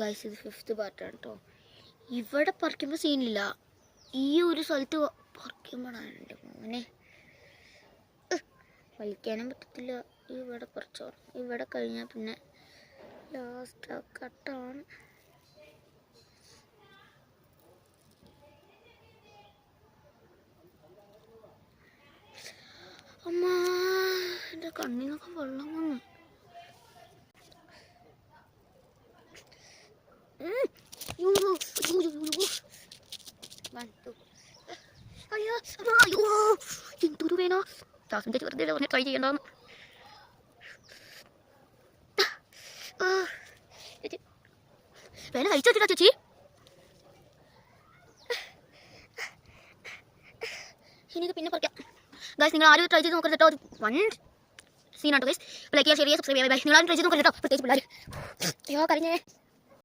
Guys ഇത് 5th പാർട്ടാണ് കേട്ടോ. ഇവിടെ പറിക്കുമ്പോൾ സീനില്ല, ഈ ഒരു സ്ഥലത്ത് പറിക്കുമ്പോഴാണ് എൻ്റെ മോനെ വലിക്കാനും പറ്റത്തില്ല. ഇവിടെ പറിച്ചോ, ഇവിടെ കഴിഞ്ഞാൽ പിന്നെ ലാസ്റ്റ് കട്ടാണ്. അമ്മ എൻ്റെ കണ്ണിനൊക്കെ വെള്ളം വന്നു. എന്തൊരു വേണോ ദാസിൻ്റെ വെറുതെ പറഞ്ഞ് ട്രൈ ചെയ്യണ്ടാന്ന്. വേന കഴിച്ചു വെച്ചിട്ടാ ചേച്ചി. ഇനിയത് പിന്നെ പറയാം ഗൈസ്. നിങ്ങൾ ആരും ട്രൈ ചെയ്ത് നോക്കരുത് കേട്ടോ. വൺ സീനാട്ടോ ഗൈസ്. ലൈക്ക് ചെയ്യുക, ഷെയർ ചെയ്യുക, സബ്സ്ക്രൈബ് ചെയ്യുക. നിങ്ങൾ ആരും ട്രൈ ചെയ്ത് നോക്കരുത് കേട്ടോ, പ്രത്യേകിച്ച് പിള്ളേർ. അയ്യോ കഴിഞ്ഞേ.